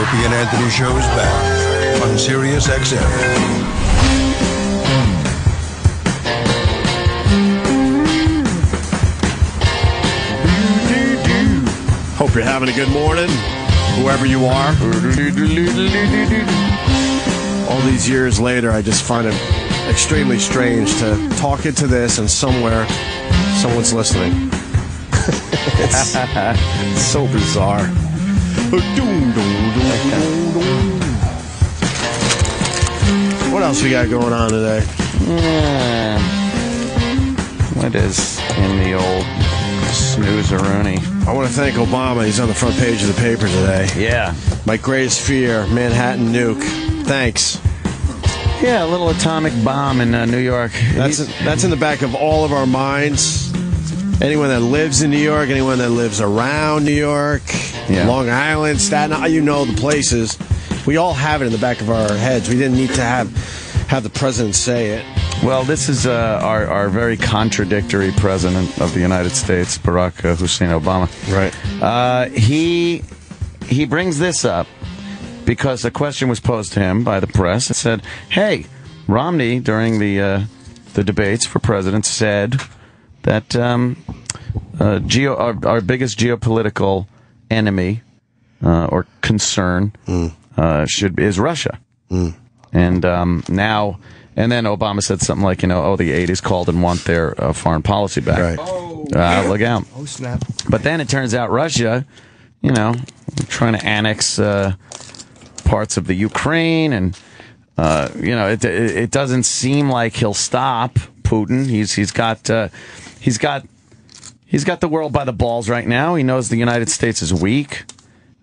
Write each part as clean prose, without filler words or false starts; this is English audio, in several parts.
Opie and Anthony Show is back on Sirius XM. Hope you're having a good morning, whoever you are. All these years later, I just find it extremely strange to talk into this and somewhere someone's listening. It's so bizarre. What else we got going on today? What is in the old snooze-a-rooney? I want to thank Obama. He's on the front page of the paper today. Yeah. My greatest fear, Manhattan nuke. Thanks. Yeah, a little atomic bomb in New York. That's in the back of all of our minds. Anyone that lives in New York, anyone that lives around New York, Long Island, Staten Island, you know the places. We all have it in the back of our heads. We didn't need to have the president say it. Well, this is our very contradictory president of the United States, Barack Hussein Obama. Right. He brings this up because a question was posed to him by the press. It said, "Hey, Romney during the debates for president said that our biggest geopolitical enemy or concern is Russia." And now. And then Obama said something like, the 80s called and want their foreign policy back. Right. Look out. Oh, snap. But then it turns out Russia, trying to annex parts of the Ukraine. And, it doesn't seem like he'll stop Putin. He's got the world by the balls right now. He knows the United States is weak.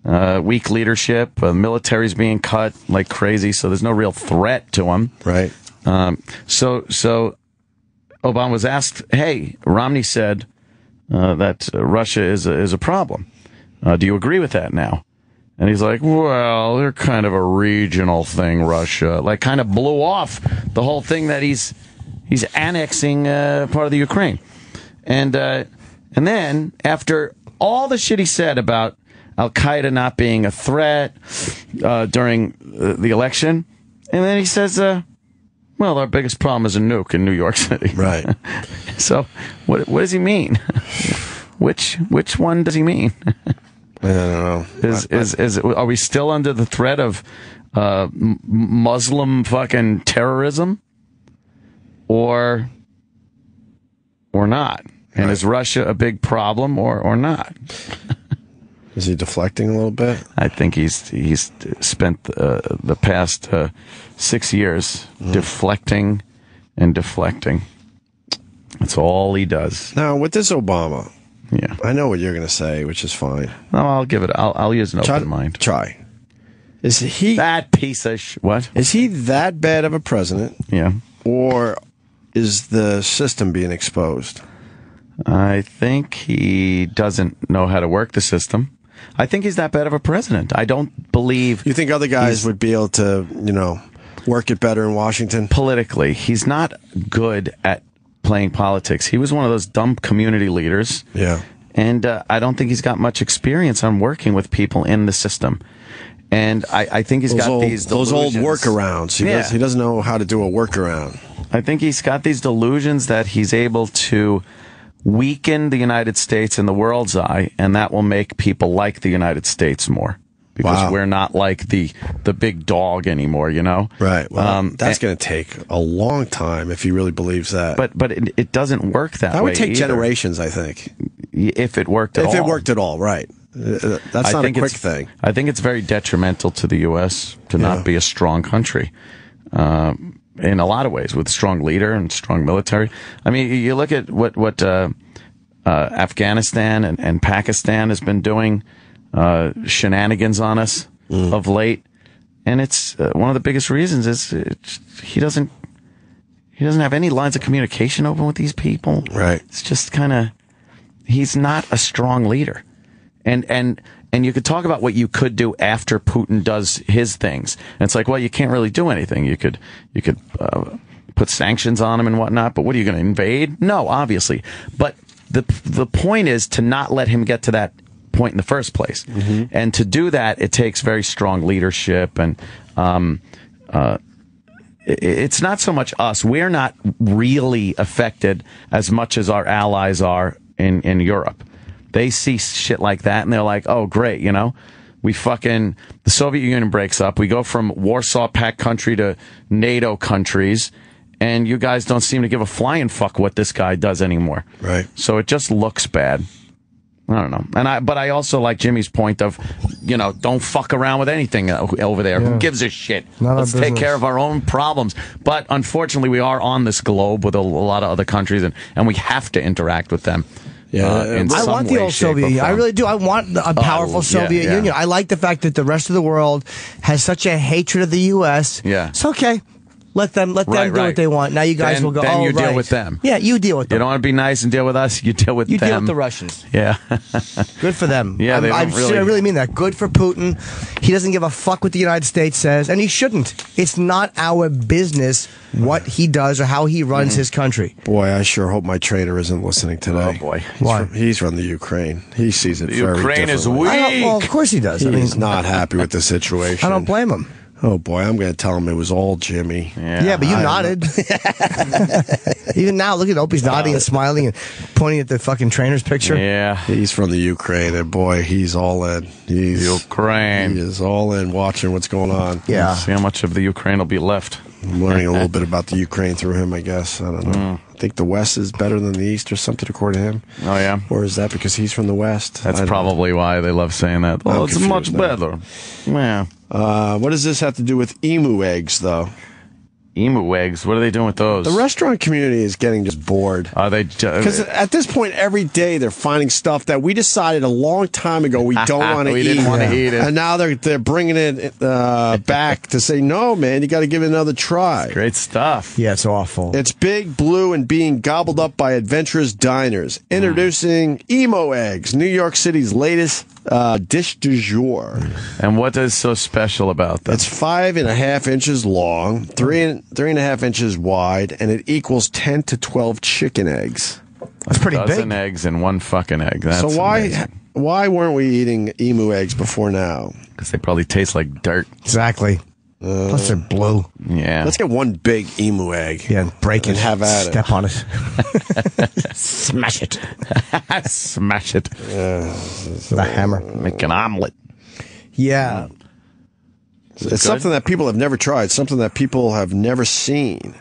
Weak leadership. Military's being cut like crazy, so there's no real threat to him. Right. So Obama was asked, "Hey, Romney said that Russia is a problem. Do you agree with that now?" And he's like, "Well, they're kind of a regional thing, Russia." Like, kind of blew off the whole thing that he's annexing part of the Ukraine. And then after all the shit he said about Al-Qaeda not being a threat during the election, and then he says, well, our biggest problem is a nuke in New York City. Right. So, what does he mean? Which one does he mean? I don't know. Are we still under the threat of Muslim fucking terrorism, or not? And is Russia a big problem, or not? Is he deflecting a little bit? I think he's spent the past 6 years deflecting and deflecting. That's all he does. Now, with this Obama, yeah, I know what you're going to say, which is fine. No, I'll give it. I'll use an open mind. Try. Is he that piece of what? Is he that bad of a president? Yeah. Or is the system being exposed? I think he doesn't know how to work the system. I think he's that bad of a president. I don't believe... You think other guys would be able to, work it better in Washington? Politically. He's not good at playing politics. He was one of those dumb community leaders. Yeah. And I don't think he's got much experience on working with people in the system. And I think he's got these delusions. Those old workarounds. He doesn't know how to do a workaround. I think he's got these delusions that he's able to weaken the United States in the world's eye, and that will make people like the United States more. Because we're not like the big dog anymore, Right. Well, that's going to take a long time if he really believes that. But it doesn't work that way. That would take either. Generations, I think. If it worked at all. If it worked at all, right. That's not a quick thing. I think it's very detrimental to the U.S. to not be a strong country. In a lot of ways, with a strong leader and strong military. I mean, you look at what Afghanistan and Pakistan has been doing, shenanigans on us of late, and it's one of the biggest reasons is he doesn't have any lines of communication open with these people. Right. It's just kind of he's not a strong leader, and you could talk about what you could do after Putin does his things. And it's like, well, you can't really do anything. You could put sanctions on him and whatnot, but what are you going to invade? No, obviously. But the point is to not let him get to that point in the first place. And to do that, it takes very strong leadership, and it's not so much us. We're not really affected as much as our allies are in Europe. They see shit like that, and they're like, oh, great, you know? The Soviet Union breaks up. We go from Warsaw Pact country to NATO countries, and you guys don't seem to give a flying fuck what this guy does anymore. Right. So it just looks bad. I don't know. But I also like Jimmy's point of, you know, don't fuck around with anything over there. Yeah. Who gives a shit? Let's take care of our own problems. But unfortunately, we are on this globe with a lot of other countries, and we have to interact with them. Yeah, I want the old Soviet Union. I really do. I want a powerful Soviet Union. I like the fact that the rest of the world has such a hatred of the U.S. Yeah. It's okay. Let them do what they want. Now you guys will go, then you deal with them. Yeah, you deal with them. You don't want to be nice and deal with us, you deal with them. You deal with the Russians. Yeah. Good for them. Yeah, I really mean that. Good for Putin. He doesn't give a fuck what the United States says, and he shouldn't. It's not our business what he does or how he runs his country. Boy, I sure hope my trader isn't listening today. Oh, boy. Why? He's from the Ukraine. He sees it very Ukraine is differently. weak. Well, of course he does. He's not happy with the situation. I don't blame him. Oh, boy, I'm going to tell him it was all Jimmy. Yeah, but you nodded. Even now, look at Opie's nodding and smiling and pointing at the fucking trainer's picture. Yeah. He's from the Ukraine, and boy, he's all in. Ukraine. He is all in watching what's going on. Yeah. See how much of the Ukraine will be left. I'm learning a little bit about the Ukraine through him, I guess. I don't know. I think the West is better than the East or something, according to him. Oh, yeah? Or is that because he's from the West? That's probably why they love saying that. Oh, it's much better. Yeah. What does this have to do with emu eggs, though? Emu eggs? What are they doing with those? The restaurant community is getting just bored. Are they? Because at this point, every day they're finding stuff that we decided a long time ago we don't want to eat. We didn't want to eat it. And now they're bringing it back to say, no, man, you got to give it another try. Great stuff. Yeah, it's awful. It's big, blue, and being gobbled up by adventurous diners. Introducing Emo Eggs, New York City's latest dish du jour. And what is so special about them? It's 5.5 inches long, 3.5 inches wide, and it equals 10 to 12 chicken eggs. That's pretty big. 12 eggs in one fucking egg. That's so amazing. why weren't we eating emu eggs before now? Because they probably taste like dirt. Exactly. Plus they're blue. Yeah. Let's get one big emu egg. Yeah, break it. And have at it. Step on it. Smash it. Smash it. The hammer. Make an omelet. Yeah. It's something that people have never tried, something that people have never seen.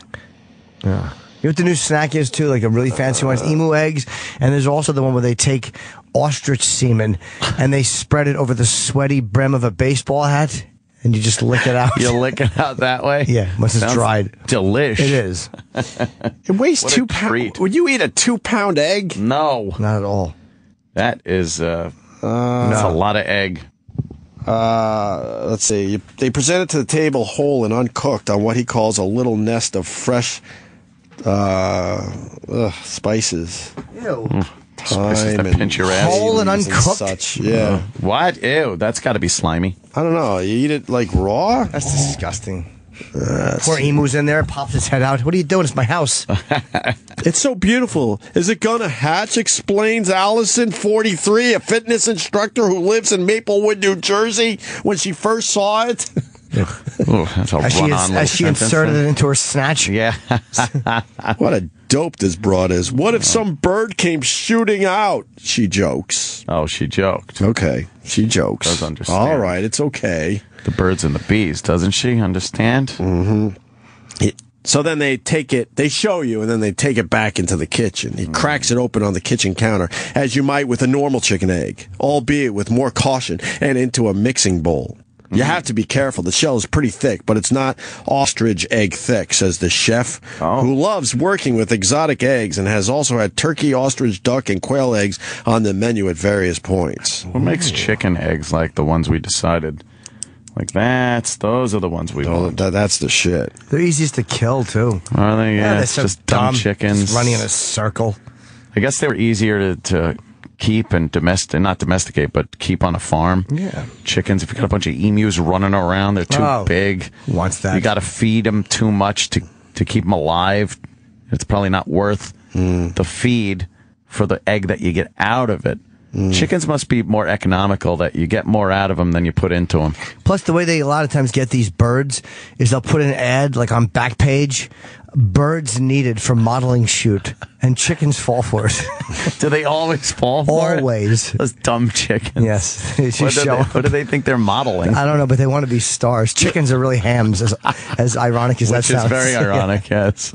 Yeah. You know what the new snack is, too? Like a really fancy one? It's emu eggs. And there's also the one where they take ostrich semen and they spread it over the sweaty brim of a baseball hat. And you just lick it out. You lick it out that way? Yeah, once it's dried. Delish. It is. It weighs What 2 a pounds. treat. Would you eat a 2-pound egg? No. Not at all. That is that's a lot of egg. Let's see. They present it to the table whole and uncooked on what he calls a little nest of fresh spices. Ew. Spices that pinch your ass. Whole and uncooked? Such. Yeah. What? Ew, that's got to be slimy. I don't know. You eat it like raw? That's disgusting. Poor emu's in there, pops his head out. What are you doing? It's my house. It's so beautiful. Is it gonna hatch? Explains Allison, 43, a fitness instructor who lives in Maplewood, New Jersey, when she first saw it. Ooh, that's a As she inserted it into her snatch. Yeah. What a dope this broad is. What if some bird came shooting out? She jokes. Oh, she joked. Okay, she jokes. Does understand. All right, it's okay. The birds and the bees, doesn't she understand? Mm-hmm. So then they take it, they show you, and then they take it back into the kitchen. He cracks it open on the kitchen counter, as you might with a normal chicken egg, albeit with more caution, and into a mixing bowl. You have to be careful. The shell is pretty thick, but it's not ostrich egg thick, says the chef, who loves working with exotic eggs and has also had turkey, ostrich, duck, and quail eggs on the menu at various points. What makes chicken eggs like the ones we decided? Like those are the ones we want. That's the shit. They're easiest to kill, too. Are they? Yeah, they're it's so just dumb chickens. Just running in a circle. I guess they were easier to keep and not domesticate, but keep on a farm. Yeah. Chickens, if you got a bunch of emus running around, they're too big. Who wants that? You got to feed them too much to keep them alive. It's probably not worth the feed for the egg that you get out of it. Chickens must be more economical, that you get more out of them than you put into them. Plus, the way they a lot of times get these birds is they'll put an ad like on Backpage, birds needed for modeling shoot, and chickens fall for it. Do they always fall for it? Always. Those dumb chickens. Yes. What do they think they're modeling? I don't know, but they want to be stars. Chickens are really hams, as ironic as that Which sounds. is very ironic, yes.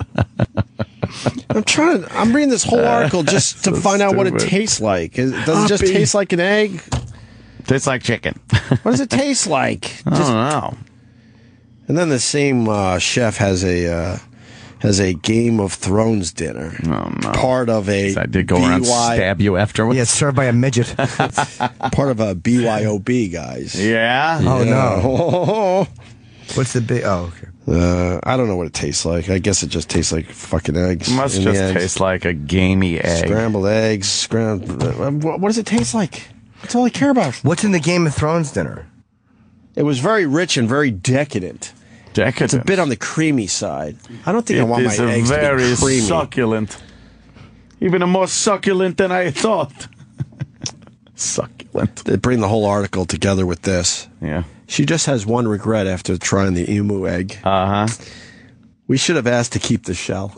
I'm reading this whole article just to find out what it tastes like. Does it just taste like an egg? Tastes like chicken. What does it taste like? I don't know. And then the same chef has a Game of Thrones dinner. Oh, no. Part of a I did go around and stab you afterwards. Yeah, it's served by a midget. Part of a BYOB, guys. Yeah? Oh, no. no. What's the big... Oh, okay. I don't know what it tastes like. I guess it just tastes like fucking eggs. It must just taste like a gamey egg. Scrambled eggs. What does it taste like? That's all I care about. What's in the Game of Thrones dinner? It was very rich and very decadent. Decadent. It's a bit on the creamy side. I don't think I want my eggs to be very creamy. succulent. Even more succulent than I thought. Succulent. They bring the whole article together with this. Yeah. She just has one regret after trying the emu egg. Uh-huh. We should have asked to keep the shell.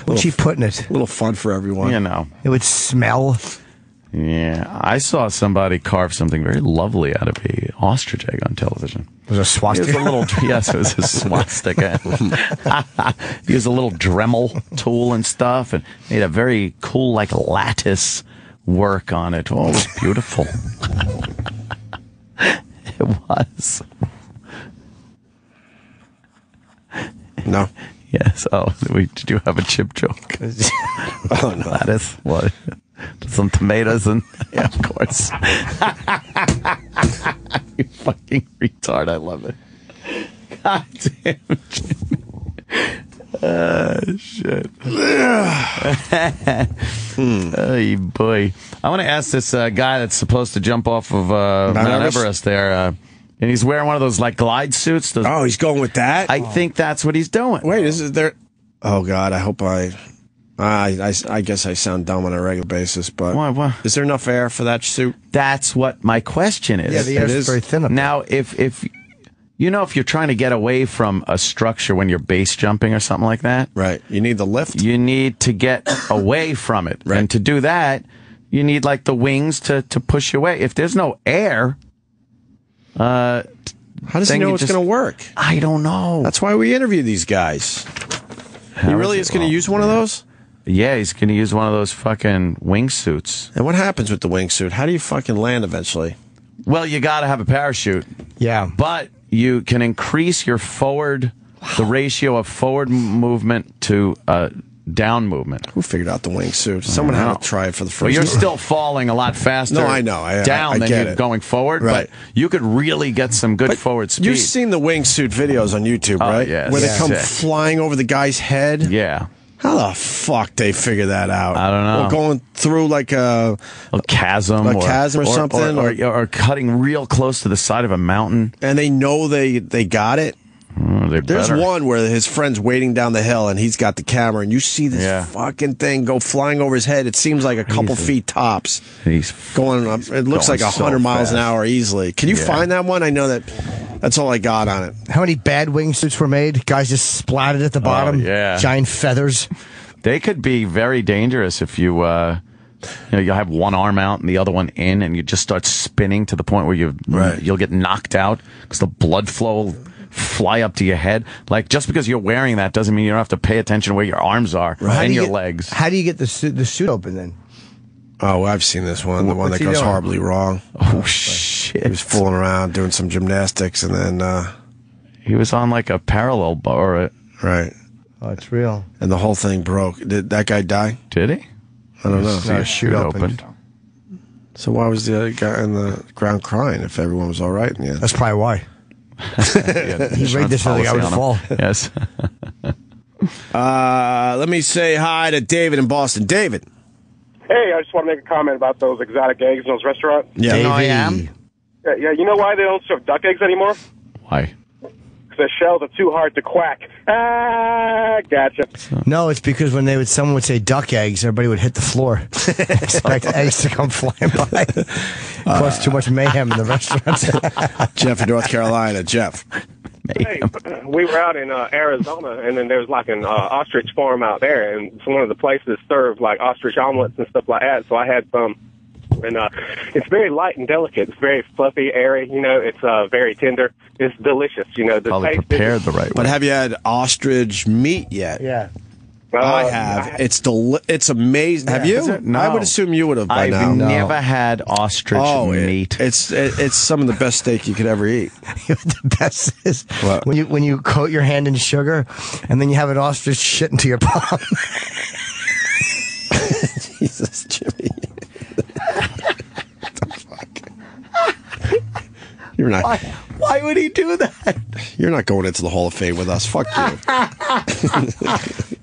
What'd she put in it? A little fun for everyone. You know. It would smell. Yeah. I saw somebody carve something very lovely out of a ostrich egg on television. Was it a It swastika? was a little, yes, it was a swastika. He used a little Dremel tool and stuff, and made a very cool, like, lattice work on it. Oh, it was beautiful. It was. No. Yes. Oh, did you have a chip joke? Oh, no. Lattice? What? Some tomatoes and yeah, of course. You fucking retard! I love it. God damn it, Jimmy. Shit. Hey, boy. I want to ask this guy that's supposed to jump off of Mount Everest there, and he's wearing one of those like glide suits. Oh, he's going with that? I think that's what he's doing. Wait, is there... Oh, God, I hope I guess I sound dumb on a regular basis, but What? Is there enough air for that suit? That's what my question is. Yeah, the air is very thin up there. Now, if you're trying to get away from a structure when you're base jumping or something like that, Right. You need the lift? you need to get away from it. Right. And to do that, you need like the wings to push you away. If there's no air, How does he then know you it's just- going to work? I don't know. That's why we interview these guys. He really is going to use one of those? Yeah, he's going to use one of those fucking wingsuits. And what happens with the wingsuit? How do you fucking land eventually? Well, you got to have a parachute. Yeah. But you can increase your the ratio of forward movement to down movement. Who figured out the wingsuit? Someone had to try it for the first But you're time. still falling a lot faster. No, I know. Down I than get you're it. going forward. Right. But you could really get some good forward speed. You've seen the wingsuit videos on YouTube, right? yes. Where they Yeah. come Sick. flying over the guy's head. Yeah. How the fuck they figure that out? I don't know. Or going through like a chasm. or something, Or cutting real close to the side of a mountain. and they know they got it. There's Better. one where his friend's waiting down the hill and he's got the camera, and you see this fucking thing go flying over his head. It seems like a couple feet tops. He's Going up. It looks going like so 100 miles an fast. hour easily. Can you find that one? I know that's all I got on it. How many bad wingsuits were made? Guys just splatted at the bottom. yeah. Giant feathers. They could be very dangerous if you have one arm out and the other one in, and you just start spinning to the point where you'll get knocked out because the blood flow will fly up to your head. Like, just because you're wearing that doesn't mean you don't have to pay attention where your arms are and your legs. How do you get the suit open then? Oh, I've seen this one. The one What's that he goes doing? horribly wrong. Oh, shit. He was fooling around doing some gymnastics, and then He was on like a parallel bar. right, Oh, it's real. and the whole thing broke. Did that guy die? Did he? I don't know. See a chute opened. So why was the guy on the ground crying if everyone was all right in the end? That's probably why. Yeah, He rigged this so the guy would fall. Yes. Let me say hi to David in Boston. David. Hey, I just want to make a comment about those exotic eggs in those restaurants. Yeah. I am. Yeah, you know why they don't serve duck eggs anymore? Why? the shells are too hard to quack. Ah, gotcha. No, it's because when someone would say duck eggs, everybody would hit the floor. Expect eggs to come flying by. Cause too much mayhem in the restaurants. Jeff in North Carolina. Jeff. Hey, we were out in Arizona, and then there was like an ostrich farm out there, and one of the places served like ostrich omelets and stuff like that. So I had some. And it's very light and delicate. It's very fluffy, airy. You know, it's very tender. It's delicious. You know, the Probably taste prepared the right way. But have you had ostrich meat yet? Yeah. I have. It's amazing. Have you? Is it? No. I would assume you would have by now. I've never had ostrich meat. It's some of the best steak you could ever eat. The best is What? when you coat your hand in sugar, and then you have an ostrich shit into your palm. Jesus, Jimmy. What the fuck? You're not. Why would he do that? You're not going into the Hall of Fame with us. Fuck you.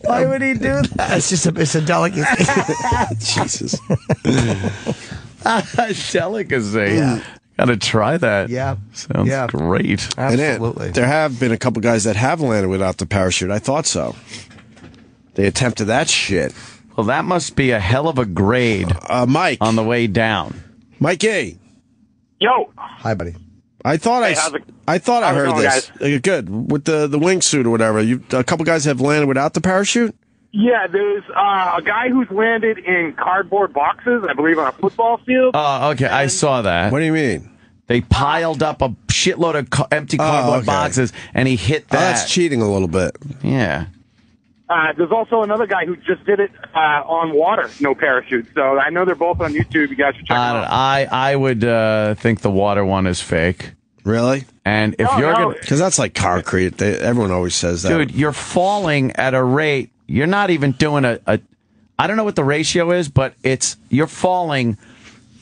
Why would he do that? It's a delicate thing. Jesus. Delicacy. Yeah. Gotta try that. Yeah. Sounds Yeah. great. Absolutely. And there have been a couple guys that have landed without the parachute. I thought so. They attempted that shit. Well, that must be a hell of a grade Mike. on the way down. Mikey. Yo, Hi, buddy. I thought Hey, how's it I heard going, this. Good. With the wingsuit or whatever. A couple guys have landed without the parachute? yeah, there's a guy who's landed in cardboard boxes, I believe, on a football field. Oh, okay. I saw that. What do you mean? They piled up a shitload of empty cardboard okay. boxes, and he hit that. Oh, that's cheating a little bit. Yeah. There's also another guy who just did it on water, no parachute. So I know they're both on YouTube. You guys should check them out. I would think the water one is fake. Really? And if No, you're no. gonna, Because that's like concrete. Everyone always says that. dude, you're falling at a rate. You're not even doing a I don't know what the ratio is, but you're falling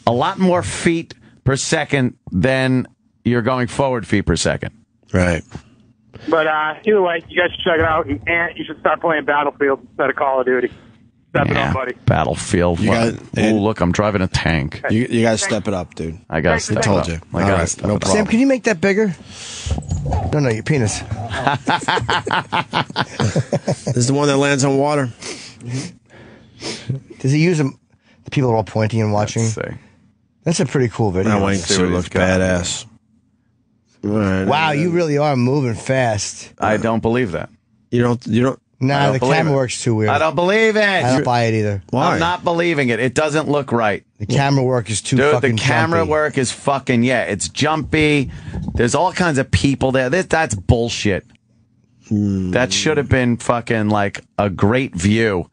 a lot more feet per second than you're going forward feet per second. Right. But either way, you guys should check it out. And you should start playing Battlefield instead of Call of Duty. Step it up, buddy. Battlefield. got- Oh, look, I'm driving a tank. You got to step it up, dude. I got to Thanks, step I it told up. you. I All gotta right, step no it up. problem. Sam, can you make that bigger? No, your penis. This is the one that lands on water. Does he use them? The people are all pointing and watching. Let's see. That's a pretty cool video. That see what wingsuit he's looks got. badass. All right. Wow, you really are moving fast. I don't believe that. You don't. I Nah, don't the believe camera it. works too weird. I don't believe it. I don't buy it either. Why? I'm not believing it. It doesn't look right. The camera work is too Dude, fucking the camera jumpy. work is fucking, it's jumpy. There's all kinds of people there. That's bullshit. That should have been fucking like a great view.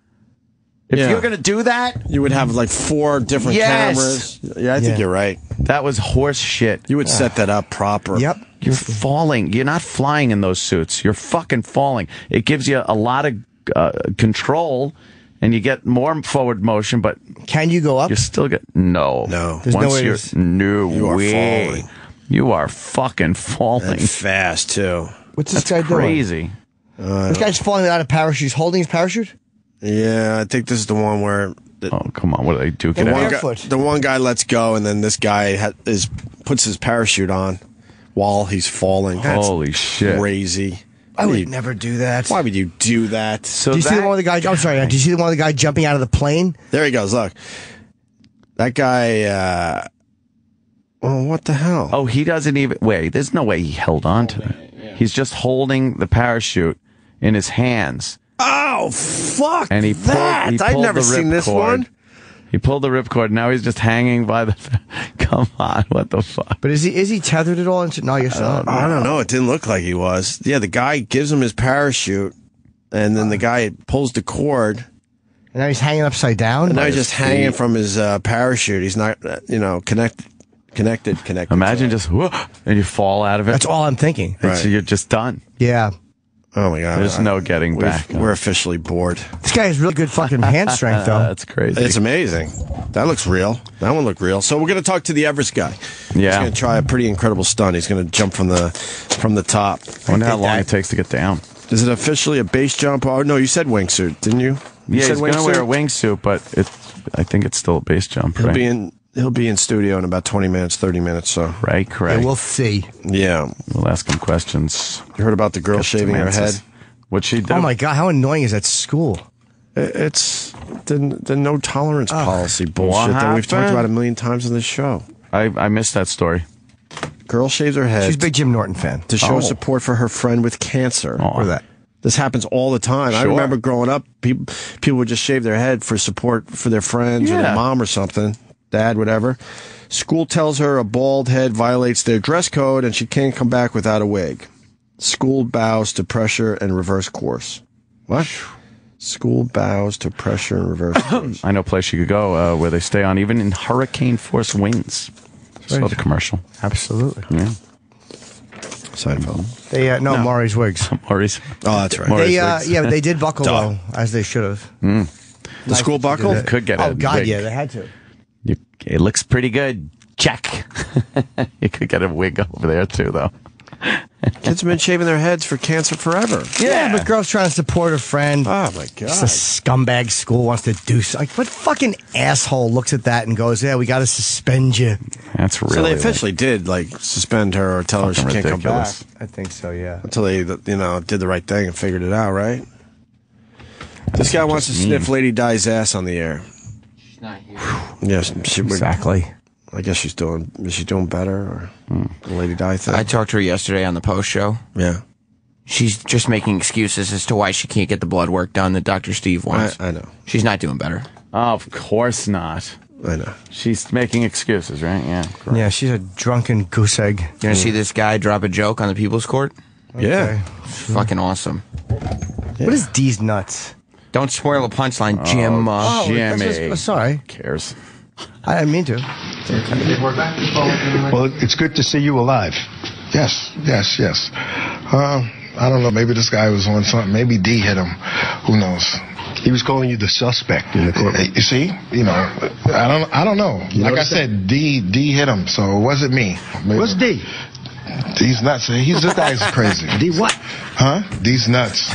If Yeah. you're going to do that, You would have like 4 different Yes. cameras. Yeah, I think Yeah. you're right. that was horse shit. You would set that up proper. Yep. You're falling. You're not flying in those suits. You're fucking falling. It gives you a lot of control, and you get more forward motion, but Can you go up? you still get no. There's no way to- no You are way. falling. You are fucking falling. And fast too. What's this That's guy doing? crazy. This guy's falling without a parachute. He's holding his parachute? Yeah, I think this is the one where Oh, come on. What do they do? Get The out. one- guy, Barefoot. the one guy lets go, and then this guy puts his parachute on while he's falling. That's Holy shit. crazy. I would never do that. Why would you do that? So Do you see the that- one with the guy? I'm sorry. Do you see the one with the guy jumping out of the plane? There he goes. Look, that guy. Oh, what the hell? Oh, he doesn't even. Wait, there's no way he held on to that. He's just holding the parachute in his hands. Oh, fuck And he pulled, that! he pulled I've never the seen this ripcord. one. He pulled the ripcord. Now he's just hanging by the. Come on, what the fuck? But is he tethered at all? No, I guess not. I don't know. It didn't look like he was. Yeah, the guy gives him his parachute, and then the guy pulls the cord. And now he's hanging upside down? And now he's his just hanging feet. from his parachute. He's not, connected. Imagine just whoa, and you fall out of it. That's all I'm thinking. It's- Right. You're just done. Yeah. Oh my god! There's no getting back. We're officially bored. This guy has really good fucking hand strength, though. That's crazy. It's amazing. That looks real. That one looked real. So we're going to talk to the Everest guy. Yeah. He's going to try a pretty incredible stunt. He's going to jump from the top. I wonder how long it takes to get down. Is it officially a base jump? Oh no, you said wingsuit, didn't you? You Yeah, said he's going to wear a wingsuit, but I think it's still a base jump, He'll right? be in. He'll be in studio in about 20 minutes, 30 minutes. So Right, correct. Yeah, we'll see. yeah, We'll ask him questions. you heard about the girl shaving her head? What'd she do? Oh my God, how annoying is that school? It's the no tolerance policy bullshit that we've talked happened? about a million times on this show. I missed that story. Girl shaves her head She's a big Jim Norton fan. to show support for her friend with cancer. Oh. Or that. This happens all the time. I Sure. remember growing up, people would just shave their head for support for their friends or their Yeah. mom or something, dad, whatever. School tells her a bald head violates their dress code and she can't come back without a wig. School bows to pressure and reverse course. What? School bows to pressure and reverse course. I know a place you could go where they stay on even in hurricane force winds. Saw the commercial. Absolutely. Yeah. Seinfeld. They no, Maury's wigs. Maurice. Oh, that's right. Maurice They wigs. yeah, they did buckle though, as they should have. The school buckle? that. Could get Oh a God, wig. yeah, they had to. It looks pretty good. Check. You could get a wig over there too, though. Kids have been shaving their heads for cancer forever. Yeah, but girl's trying to support her friend. Oh, my It's a God. scumbag school wants to do so. Like, what fucking asshole looks at that and goes, "Yeah, we got to suspend you." That's really. So they officially did, suspend her or tell her she Fucking can't come back. ridiculous. I think so. Yeah. Until they, did the right thing and figured it out, right? This guy wants to sniff Lady Di's ass on the air. She's not here. Yes, Exactly. I guess is she doing better, or the Lady Di thing? I talked to her yesterday on the post show. Yeah. She's just making excuses as to why she can't get the blood work done that Dr. Steve wants. I know. She's not doing better. Oh, of course not. I know. She's making excuses, right? Yeah. correct. Yeah, she's a drunken goose egg. You gonna see this guy drop a joke on the People's Court? Yeah. Fucking awesome. What is D's nuts? Don't spoil a punchline, Jim. that's Jimmy. just- sorry, Who cares? I didn't mean to. Well, it's good to see you alive. Yes. I don't know. Maybe this guy was on something. Maybe D hit him. Who knows? He was calling you the suspect in the courtroom. You see? I don't know. Like I said, D hit him, so it wasn't me. Maybe. What's D? D's nuts. This guy's crazy. D what? Huh? D's nuts.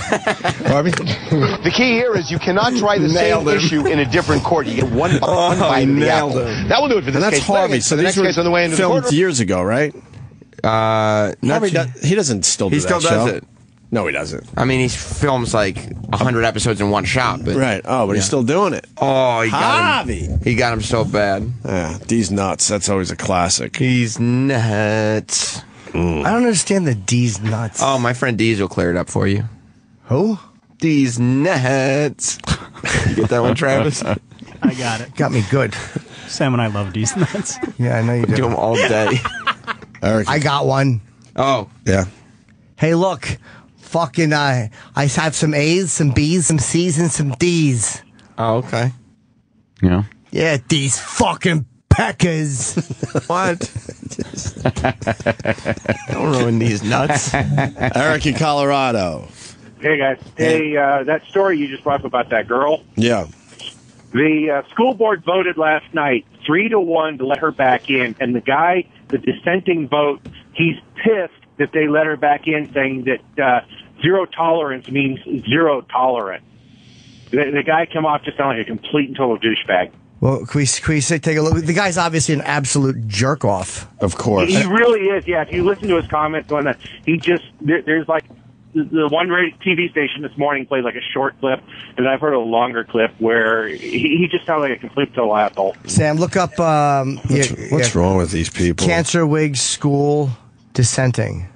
Harvey? The key here is you cannot try the same issue in a different court. You get one bite of the apple. That will do it for this And that's case. Harvey. So the these next were case on the way into the filmed courtroom. years ago, right? Harvey he doesn't still do He that still show. does it. No, he doesn't. I mean, he films like 100 episodes in one shot. But Right. Oh, but he's still doing it. Oh, he got Harvey. him. He got him so bad. Yeah, D's nuts. That's always a classic. He's nuts. I don't understand the D's nuts. Oh, my friend Deez will clear it up for you. Who? Deez nuts. You get that one, Travis? I got it. Got me good. Sam and I love these nuts. Yeah, I know you Do do. them all day. Eric. I got one. Oh, Yeah. Hey, look, fucking, I have some A's, some B's, some C's, and some D's. oh, okay. Yeah. Yeah, these fucking peckers. What? Don't ruin these nuts. Eric in Colorado. Hey guys. Hey, that story you just brought up about that girl. Yeah. The school board voted last night 3-1 to let her back in, and the guy, the dissenting vote, he's pissed that they let her back in, saying that zero tolerance means zero tolerance. The guy came off just sounding like a complete and total douchebag. Well, can we take a look? The guy's obviously an absolute jerk off. Of course. He really is. Yeah, if you listen to his comments on that, he just there's like the one TV station this morning played like a short clip, and I've heard a longer clip where he just sounded like a complete total asshole. Sam, look up. What's wrong with these people? Cancer wig school dissenting.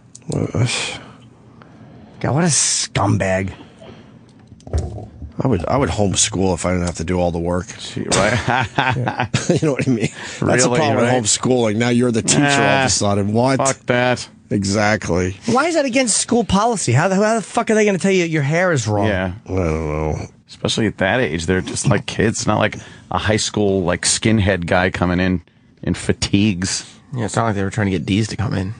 God, what a scumbag. I would homeschool if I didn't have to do all the work. Right? You know what I mean? That's the Really, problem right? with homeschooling. Now you're the teacher all of a sudden. What? Fuck that. Exactly. Why is that against school policy? How the fuck are they going to tell you your hair is wrong? Yeah. I don't know. Especially at that age, they're just like kids. Not like a high school like skinhead guy coming in fatigues. Yeah, it's not like they were trying to get Deez to come in.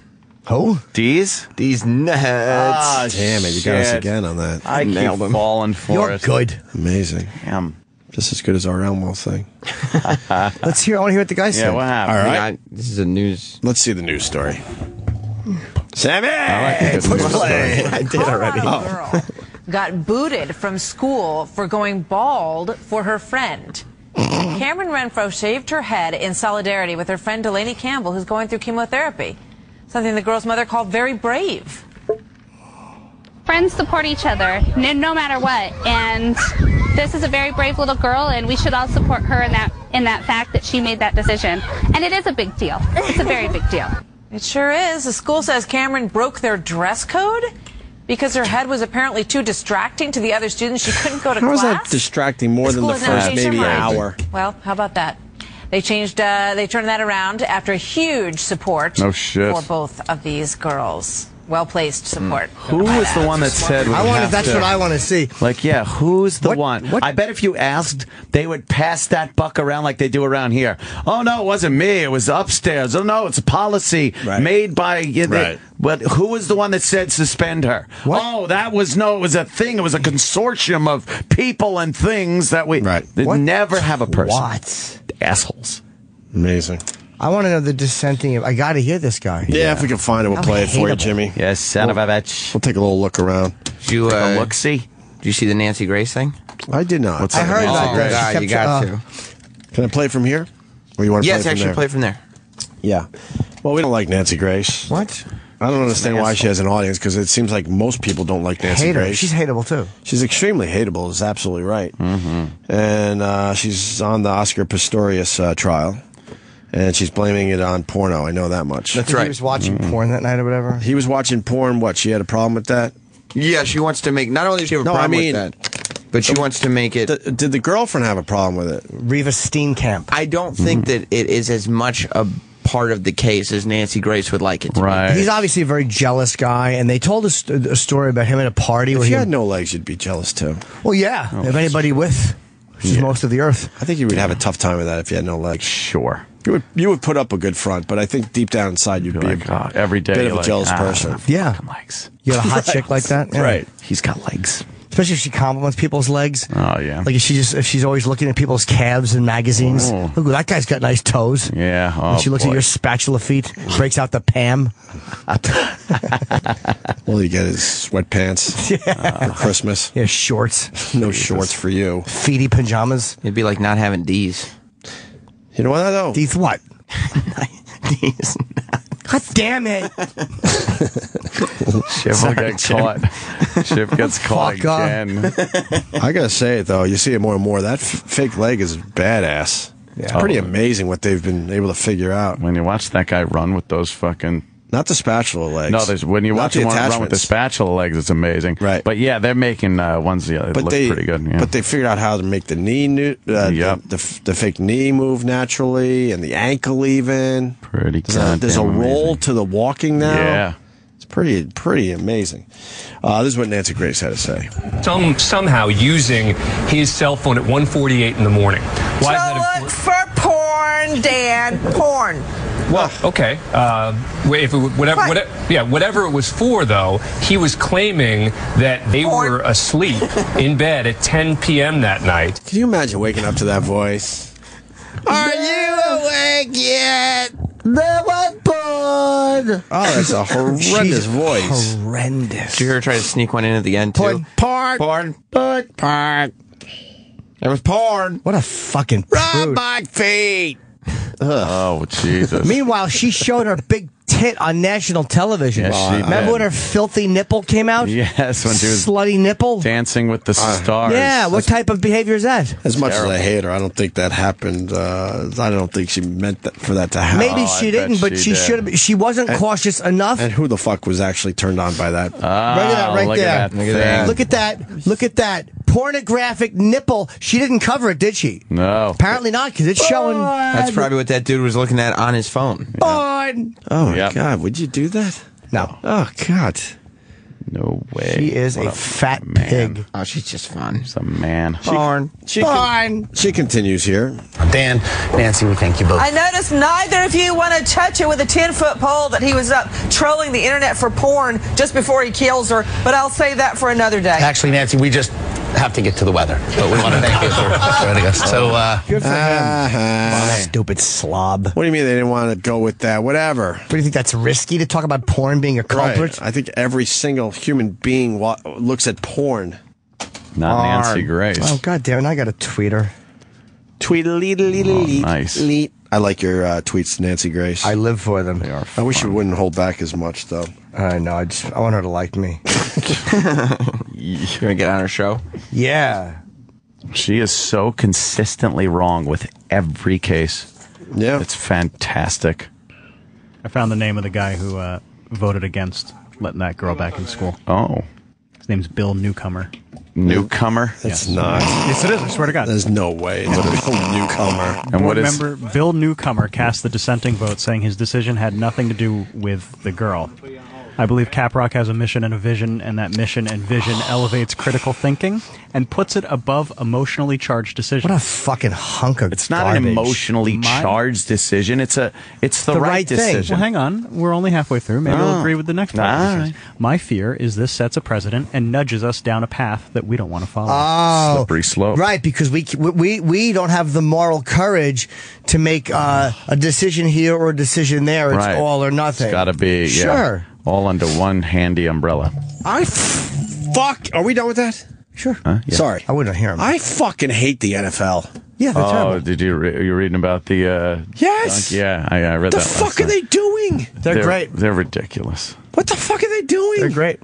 Who? D's? These nuts. Damn it, you got us shit. again on that. I Nailed keep him. falling for You're it. good. Amazing. Damn. Just as good as our Elmo thing. Let's hear. I want to hear what the guy said. Yeah, what happened? All right. This is a news. Let's see the news story. Sammy! I like Push play. I did already. Girl got booted from school for going bald for her friend. Cameron Renfro shaved her head in solidarity with her friend Delaney Campbell, who's going through chemotherapy. Something the girl's mother called very brave. Friends support each other, no matter what. And this is a very brave little girl, and we should all support her in that fact that she made that decision. And it is a big deal. It's a very big deal. It sure is. The school says Cameron broke their dress code because her head was apparently too distracting to the other students. She couldn't go to class. How is that distracting more than the first maybe hour? Well, how about that? They turned that around after huge support for both of these girls. Well-placed support. Who was the one that said... That's what I want to see. Like, yeah, who's the one? I bet if you asked, they would pass that buck around like they do around here. Oh, no, it wasn't me. It was upstairs. Oh, no, it's a policy made by... But who was the one that said suspend her? What? Oh, it was a thing. It was a consortium of people and things that we... They never have a person. What? Assholes. Amazing. I want to know the dissenting. I got to hear this guy. Yeah, if we can find it, we'll play it for you, Jimmy. Yes, son of a bitch. We'll take a little look around. Did you look-see? Did you see the Nancy Grace thing? I did not. I heard about that. God, you got to. Can I play from here? Or you want to play from there? Play from there. Yeah. Well, we don't like Nancy Grace. What? I don't understand why she has an audience, because it seems like most people don't like Nancy Grace. She's hateable, too. She's extremely hateable, is absolutely right. Mm-hmm. And she's on the Oscar Pistorius trial. And she's blaming it on porno. I know that much. That's right. He was watching porn that night or whatever? He was watching porn. What, she had a problem with that? Yeah, she wants to make... Not only does she have a problem with that, but she wants to make it... Did the girlfriend have a problem with it? Reva Steenkamp. I don't think that it is as much a part of the case as Nancy Grace would like it to be. He's obviously a very jealous guy, and they told us a story about him at a party. If where you had no legs, you'd be jealous, too. Well, yeah. If anybody with... Which is most of the earth. I think you would have a tough time with that if you had no legs. Sure. You would put up a good front, but I think deep down inside you'd be like, every day a bit of a jealous person. Yeah. Legs. You got a hot chick like that? Yeah. Right. He's got legs. Especially if she compliments people's legs. Oh, yeah. Like if she's always looking at people's calves in magazines. Oh. Look, that guy's got nice toes. Yeah. Oh, and she looks at your spatula feet, breaks out the Pam. All you get is sweatpants for Christmas. Yeah, shorts. No shorts for you. Feety pajamas. It'd be like not having D's. You know what, though? D's what? D's. God damn it. Shiv will get caught. Shiv gets caught again. I gotta say it, though. You see it more and more. That fake leg is badass. Yeah. It's pretty amazing what they've been able to figure out. When you watch that guy run with those fucking... Not the spatula legs. No, when you watch him run with the spatula legs, it's amazing. Right. But yeah, they're making ones that look pretty good. Yeah. But they figured out how to make the knee, the fake knee move naturally, and the ankle even. Pretty good. There's a roll to the walking now. Yeah. It's pretty amazing. This is what Nancy Grace had to say. Somehow using his cell phone at 1:48 in the morning. Why is that look for porn, Dan. Porn. Well, okay. Whatever it was for, though, he was claiming that they were asleep in bed at 10 p.m. that night. Can you imagine waking up to that voice? Are you awake yet? There was porn. Oh, that's a horrendous voice. Horrendous. Did you hear her try to sneak one in at the end, too? Porn. There was porn. What a fucking Rub my feet. Oh, Jesus. Meanwhile, she showed her big tit on national television. Yes, she Remember did. when her filthy nipple came out? Yes, when she was slutty nipple. Dancing with the stars. Yeah, what type of behavior is that? As much as I hate her, I don't think that happened. I don't think she meant for that to happen. Maybe she didn't, but she should have. She wasn't cautious enough. And who the fuck was actually turned on by that? Look at that right there. Look at that. Look at that. Pornographic nipple. She didn't cover it, did she? No. Apparently not, because it's showing. That's probably what that dude was looking at on his phone. Porn. Oh, my God. Would you do that? No. Oh, God. No way. She is a fat pig. Oh, she's just fun. She's a man. Porn. She continues here. Dan, Nancy, we thank you both. I noticed neither of you want to touch it with a 10-foot pole that he was up trolling the internet for porn just before he kills her, but I'll save that for another day. Actually, Nancy, we just have to get to the weather, but we want to thank you for joining us. So, good for him. Stupid slob. What do you mean they didn't want to go with that? Whatever. What do you think, that's risky to talk about porn being a culprit? Right. I think every single human being looks at porn. Not Nancy Grace. Oh, God damn it. I got to tweet her. Tweet-a-leet-a-leet-a-leet. Nice. Leet. I like your tweets, Nancy Grace. I live for them. They are I wish you wouldn't hold back as much, though. I know. I want her to like me. You're gonna get on her show? Yeah. She is so consistently wrong with every case. Yeah. It's fantastic. I found the name of the guy who voted against letting that girl back in school. Oh. His name's Bill Newcomer. Newcomer? That's not. Yes, it is. I swear to God. There's no way. It's a Bill Newcomer. And what is... Remember, Bill Newcomer cast the dissenting vote saying his decision had nothing to do with the girl. I believe Caprock has a mission and a vision, and that mission and vision elevates critical thinking and puts it above emotionally charged decisions. What a fucking hunk of It's not garbage. an emotionally charged decision. It's the right decision. Well, hang on. We're only halfway through. Maybe we'll agree with the next part. All right. My fear is this sets a precedent and nudges us down a path that we don't want to follow. Oh, slippery slope. Right, because we don't have the moral courage to make a decision here or a decision there. It's all or nothing. It's got to be, sure. All under one handy umbrella. Fuck. Are we done with that? Sure. Yeah. Sorry. I wouldn't hear him. I fucking hate the NFL. Yeah, they're terrible. Did you you're reading about the Yes. Yeah, I read What that. the fuck are they doing? They're great. They're ridiculous. What the fuck are they doing? They're great.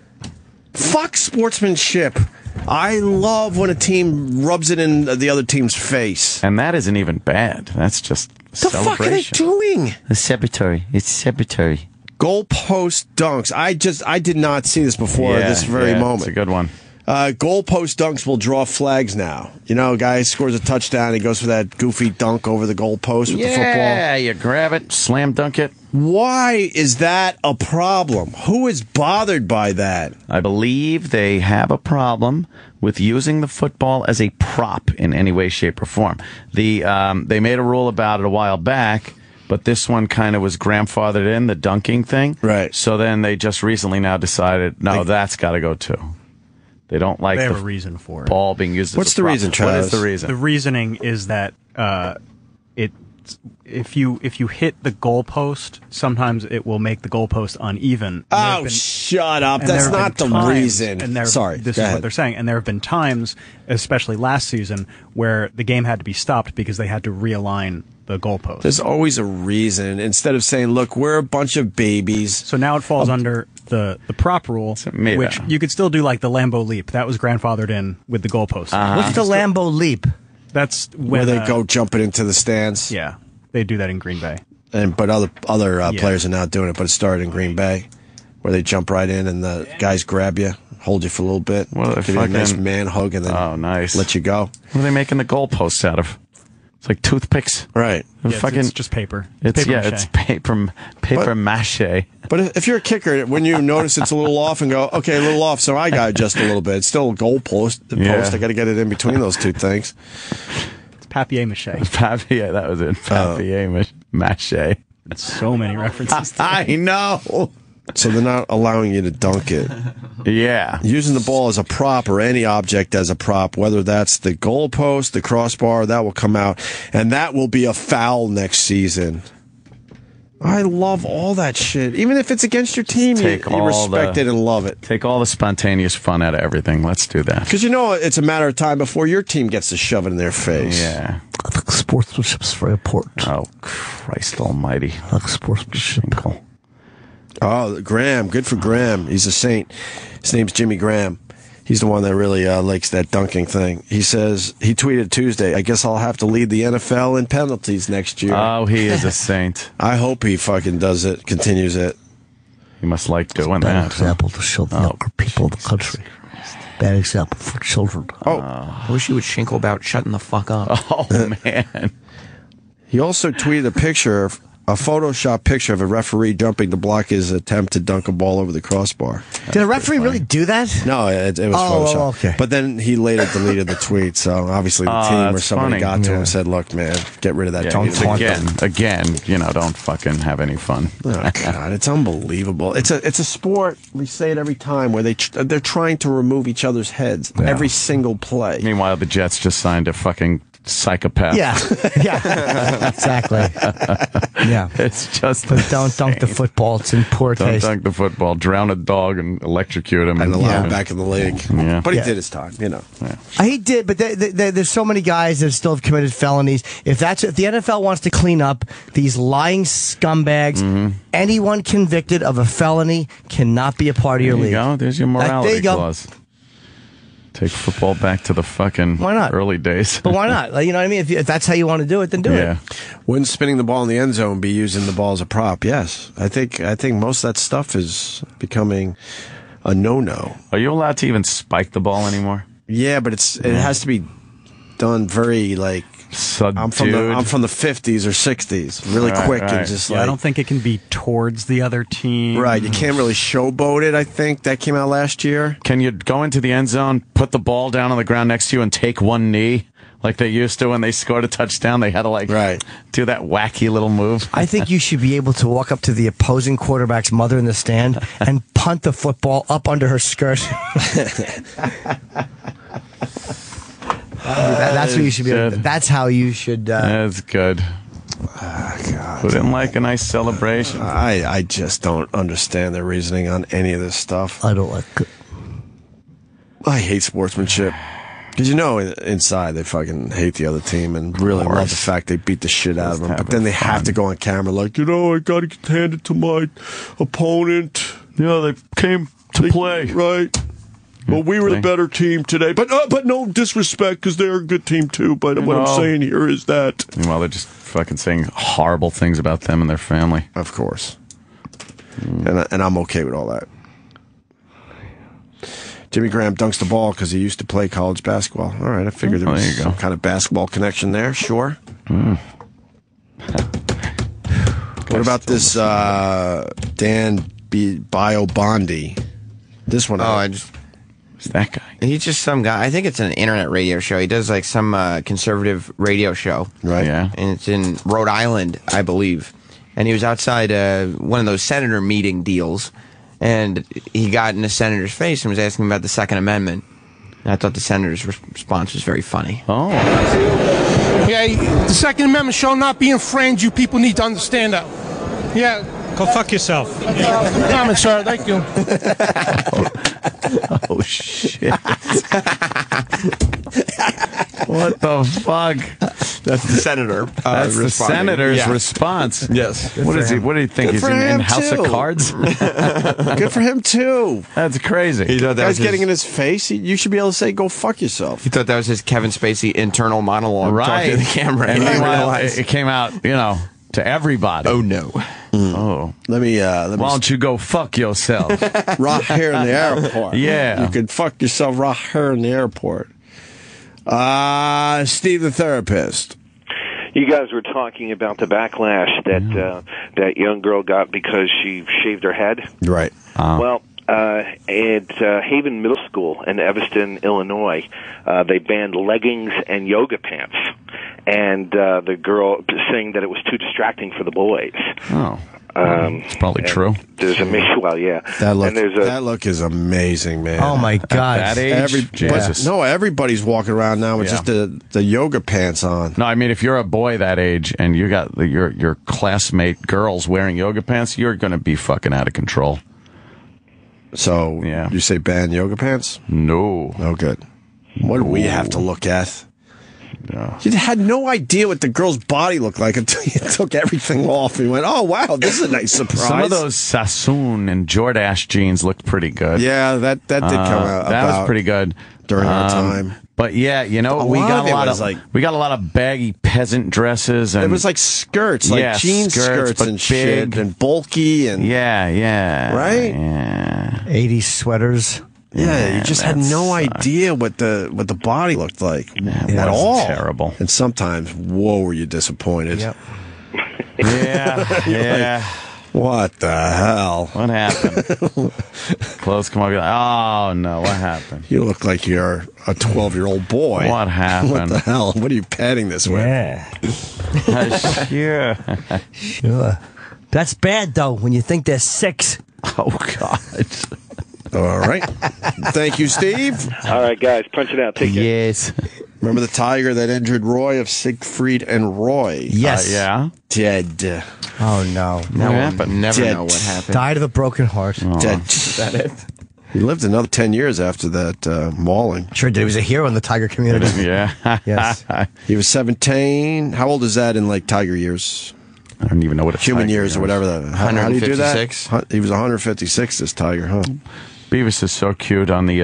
Fuck sportsmanship. I love when a team rubs it in the other team's face. And that isn't even bad. That's just The fuck are they doing? It's celebratory. It's celebratory. Goalpost dunks. I did not see this before this very moment. It's a good one. Goalpost dunks will draw flags now. You know, a guy scores a touchdown, he goes for that goofy dunk over the goalpost with the football. Yeah, you grab it, slam dunk it. Why is that a problem? Who is bothered by that? I believe they have a problem with using the football as a prop in any way, shape, or form. They made a rule about it a while back, but this one kind of was grandfathered in, the dunking thing. Right. So then they just recently now decided, no, that's got to go too. They don't like They have the a reason for it. ball being used as What's a the prop. reason, What Travis? is the reason? The reasoning is that if you hit the goalpost, sometimes it will make the goalpost uneven. Oh, shut up. That's not the reason. Sorry. This go is ahead. what they're saying. And there have been times, especially last season, where the game had to be stopped because they had to realign the goalpost. There's always a reason. Instead of saying, look, we're a bunch of babies. So now it falls under the prop rule, which you could still do like the Lambeau leap. That was grandfathered in with the goalpost. What's the Lambeau leap? That's when, where they go jumping into the stands. Yeah, they do that in Green Bay. But other players are now doing it. But it started in Green Bay, where they jump right in and the guys grab you, hold you for a little bit, give you a nice man hug, and then let you go. What are they making the goalposts out of? It's like toothpicks, right? It's just paper. It's paper paper mache. But if you're a kicker, when you notice it's a little off and go, okay, a little off, so I got to adjust a little bit. It's still a goal post. I got to get it in between those two things. It's papier mache. Papier, that was it. Papier mache. So many references. I know. So they're not allowing you to dunk it. Yeah. Using the ball as a prop or any object as a prop, whether that's the goalpost, the crossbar, that will come out. And that will be a foul next season. I love all that shit. Even if it's against your team, you respect it and love it. Take all the spontaneous fun out of everything. Let's do that. Because you know it's a matter of time before your team gets to shove it in their face. Yeah. I think sportsmanship's very important. Oh, Christ almighty. I like sportsmanship. Oh, Graham. Good for Graham. He's a saint. His name's Jimmy Graham. He's the one that really likes that dunking thing. He says, he tweeted Tuesday, I guess I'll have to lead the NFL in penalties next year. Oh, he is a saint. I hope he fucking does it, continues it. He must like doing that. Bad example to show the younger people of the country. Bad example for children. I wish you would shinkle about shutting the fuck up. Oh, man. He also tweeted a Photoshop picture of a referee jumping to block his attempt to dunk a ball over the crossbar. Did a referee really do that? No, it was Photoshop. Okay. But then he later deleted the tweet, so obviously the team or somebody got to him and said, look, man, get rid of that. Again, don't fucking have any fun. Oh, God, it's unbelievable. It's a sport, we say it every time, where they're trying to remove each other's heads every single play. Meanwhile, the Jets just signed a fucking psychopath. Yeah, yeah, exactly. Yeah, it's just. But don't dunk the football. It's in poor Don't taste. dunk the football. Drown a dog and electrocute him. And allow him back in the league. Yeah. But he did his time, you know. Yeah. He did, but there's so many guys that still have committed felonies. If the NFL wants to clean up these lying scumbags, anyone convicted of a felony cannot be a part of your league. There you go. There's your morality clause. Take football back to the fucking early days. But why not? Like, you know what I mean? If that's how you want to do it, then do it. Wouldn't spinning the ball in the end zone be using the ball as a prop? Yes. I think most of that stuff is becoming a no-no. Are you allowed to even spike the ball anymore? Yeah, but it has to be done very like I'm from the 50s or 60s, really quick and just I don't think it can be towards the other team. Right, you can't really showboat it. I think that came out last year. Can you go into the end zone, put the ball down on the ground next to you, and take one knee like they used to when they scored a touchdown? They had to do that wacky little move. I think you should be able to walk up to the opposing quarterback's mother in the stand and punt the football up under her skirt. That's what you should be able to, that's how you should. That's good. God. Put in like a nice celebration. I just don't understand their reasoning on any of this stuff. I don't like it. I hate sportsmanship. Because you know inside they fucking hate the other team and really love the fact they beat the shit out of them. But then they have to go on camera like, I got to get handed to my opponent. Yeah, they came to play. Right. Well, we were the better team today. But no disrespect because they're a good team too. But what I'm saying here is that... Meanwhile, they're just fucking saying horrible things about them and their family. Of course. And I'm okay with all that. Jimmy Graham dunks the ball because he used to play college basketball. All right, I figured there was some kind of basketball connection there. Sure. What about this Dan Bondi? This one. Who's that guy? He's just some guy. I think it's an internet radio show. He does like some conservative radio show. Right. Yeah. And it's in Rhode Island, I believe. And he was outside one of those senator meeting deals. And he got in the senator's face and was asking him about the Second Amendment. And I thought the senator's response was very funny. Oh. Yeah, the Second Amendment shall not be infringed. You people need to understand that. Yeah. Go fuck yourself. Comment, sir. Thank you. Oh, shit. What the fuck? That's the senator. That's the senator's response. Yes. What is he? What do you think? Good He's for in him, House too. of Cards? Good for him, too. That's crazy. He thought that Guy's was getting in his face. You should be able to say, go fuck yourself. He thought that was his Kevin Spacey internal monologue. Right. Talking to the camera. And he didn't meanwhile, realize. it came out, to everybody. Oh, no. Oh. Let me Why don't you go fuck yourself? right here in the airport. Yeah. You can fuck yourself right here in the airport. Steve the therapist. You guys were talking about the backlash that that young girl got because she shaved her head. Right. Well, at Haven Middle School in Evanston, Illinois, they banned leggings and yoga pants. And the girl saying that it was too distracting for the boys. Oh. It's probably true. There's a well, yeah. That look is amazing, man. Oh my God! At that age, Jesus. No, everybody's walking around now with just the yoga pants on. No, I mean, if you're a boy that age and you got your classmate girls wearing yoga pants, you're going to be fucking out of control. So, you say ban yoga pants? No. Oh, good. What do we have to look at? No. You had no idea what the girl's body looked like until you took everything off and went, oh, wow, this is a nice surprise. Some of those Sassoon and Jordache jeans looked pretty good. Yeah, that did come out. That was pretty good. During our time. But yeah, we got a lot of baggy peasant dresses, and it was like skirts, like jean skirts and shit, and bulky, and right, 80s sweaters. Yeah, you just had no idea what the body looked like at all. Terrible. And sometimes, whoa, were you disappointed? Yep. Yeah. What the hell? What happened? Clothes come up, you're like, oh no, what happened? You look like you're a 12-year-old boy. What happened? What the hell? What are you padding this with? Yeah. Sure. That's bad, though, when you think they're 6. Oh, God. All right. Thank you, Steve. All right, guys, punch it out. Take care. Yes. Remember the tiger that injured Roy of Siegfried and Roy? Yes. Yeah. Dead. Oh, no. What happened? Never Dead. know what happened. Died of a broken heart. Dead. Is that it? He lived another 10 years after that mauling. Sure did. He was a hero in the tiger community. Yeah. Yes. He was 17. How old is that in like tiger years? I don't even know what a Human tiger years is. or whatever that. How do you do that? 156. He was 156, this tiger, huh? Beavis is so cute on the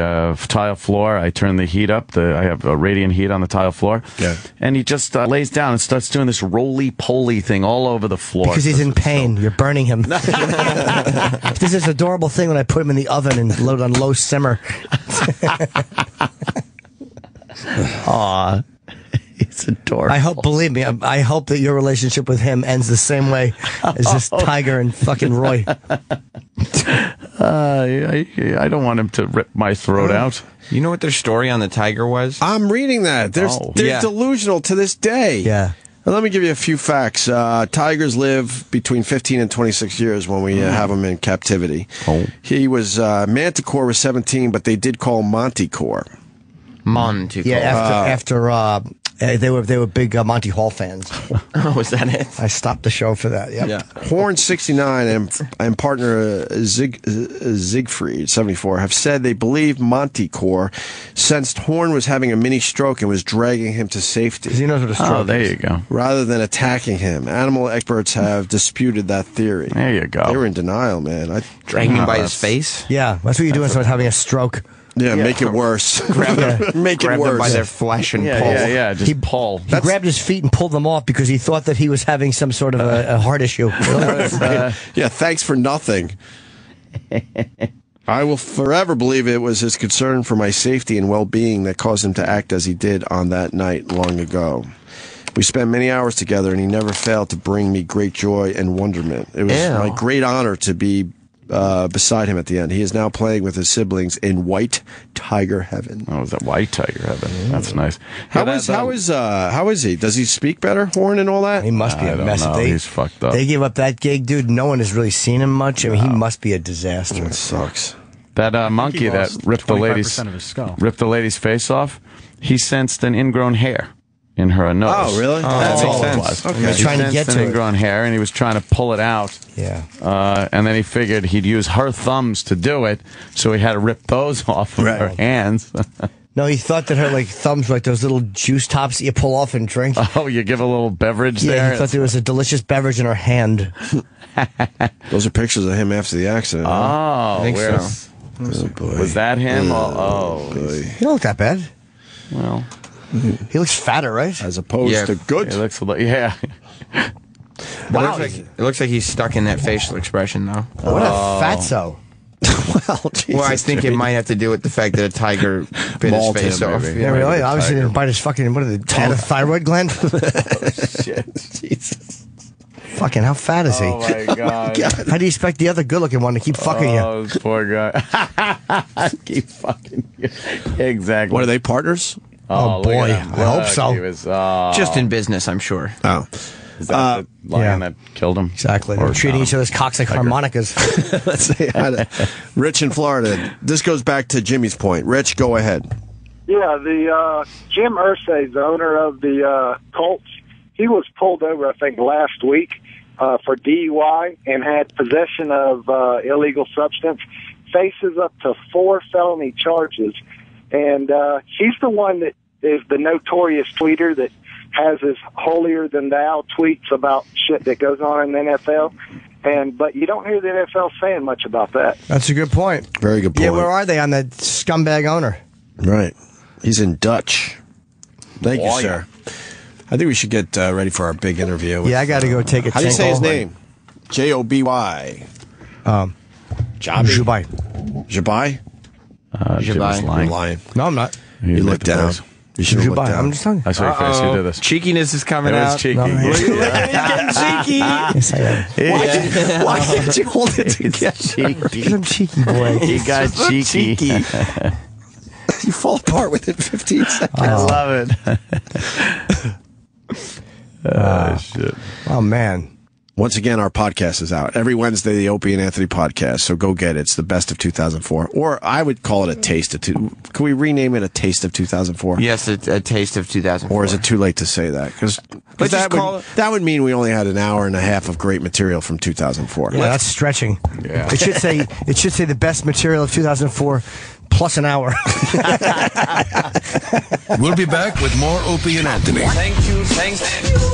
tile floor. I turn the heat up. I have a radiant heat on the tile floor. Yeah. And he just lays down and starts doing this roly-poly thing all over the floor. Because he's in pain. You're burning him. This is this adorable thing when I put him in the oven and load on low simmer. Aw. He's adorable. I hope, believe me, I hope that your relationship with him ends the same way as this tiger and fucking Roy. I don't want him to rip my throat out. You know what their story on the tiger was? I'm reading that. They're delusional to this day. Yeah. Now, let me give you a few facts. Tigers live between 15 and 26 years when we have them in captivity. Oh. He was, Manticore was 17, but they did call him Monticore. Monticore. Yeah, after they were big Monty Hall fans. Oh, was that it? I stopped the show for that. Yep. Yeah. Horn 69 and partner Siegfried 74 have said they believe Monticore sensed Horn was having a mini stroke and was dragging him to safety. Because he knows what a stroke is. There you go. Rather than attacking him. Animal experts have disputed that theory. There you go. They were in denial, man. Dragging him by his face? Yeah, that's what you do when someone's having a stroke. Yeah, make it worse. Grab them worse. by their flesh and pull. Yeah, just pull. He grabbed his feet and pulled them off because he thought that he was having some sort of a heart issue. Yeah, thanks for nothing. I will forever believe it was his concern for my safety and well-being that caused him to act as he did on that night long ago. We spent many hours together, and he never failed to bring me great joy and wonderment. It was my great honor to be beside him at the end. He is now playing with his siblings in White Tiger Heaven. Oh, is that White Tiger Heaven? That's nice. How is he? Does he speak better, Horn, and all that? He must be a mess. He's fucked up. They gave up that gig, dude. No one has really seen him much. I mean, he must be a disaster. It sucks. That monkey that ripped the lady's face off, he sensed an ingrown hair in her nose. Oh, really? That's makes all it sense. was. Okay. He was trying to get an to ingrown hair, and he was trying to pull it out. Yeah. And then he figured he'd use her thumbs to do it, so he had to rip those off of her hands. No, he thought that her thumbs were like those little juice tops that you pull off and drink. Oh, you give a little beverage there? Yeah, he thought there was a delicious beverage in her hand. Those are pictures of him after the accident. Oh, I think so. Oh, boy. Was that him? Oh, He don't look that bad. Well, he looks fatter, right? As opposed to good. He looks yeah. Wow. It looks like he's stuck in that facial expression, though. What a fatso. Well, I think it might have to do with the fact that a tiger bit his face off. Yeah, really? Obviously, didn't bite his fucking, what are they, had a thyroid gland? Shit. Jesus. Fucking, how fat is he? Oh, my God. How do you expect the other good-looking one to keep fucking you? Oh, this poor guy. Keep fucking you. Exactly. What, are they partners? Oh, boy. I hope so. He was, Just in business, I'm sure. Oh. Is that the lion that killed him? Exactly. They're treating each other's cocks like harmonicas. Let's say hi to Rich in Florida. This goes back to Jimmy's point. Rich, go ahead. Yeah, the Jim Irsay, the owner of the Colts, he was pulled over, I think, last week for DUI and had possession of illegal substance. Faces up to 4 felony charges. And he's the one that is the notorious tweeter that has his holier-than-thou tweets about shit that goes on in the NFL. But you don't hear the NFL saying much about that. That's a good point. Very good point. Yeah, where are they on that scumbag owner? Right. He's in Dutch. Thank you, sir. I think we should get ready for our big interview. Yeah, I got to go take a How do you say his name? J-O-B-Y. Jabi. Jabai? Jabai. Lying. No, I'm not. You look down. You should look down. I'm just telling you. I saw your face. You did this. Cheekiness is coming It out. was cheeky. No, He's getting cheeky. Yes, I am. Why can't you hold it together? Because I'm cheeky, boy. He got cheeky. You fall apart within 15 seconds. I love it. Shit. Oh, man. Once again, our podcast is out. Every Wednesday, the Opie and Anthony podcast. So go get it. It's the best of 2004. Or I would call it a taste of... Can we rename it a taste of 2004? Yes, a taste of 2004. Or is it too late to say that? Because that would mean we only had an hour and a half of great material from 2004. Yeah, that's stretching. Yeah. It should say the best material of 2004 plus an hour. We'll be back with more Opie and Anthony. Thank you to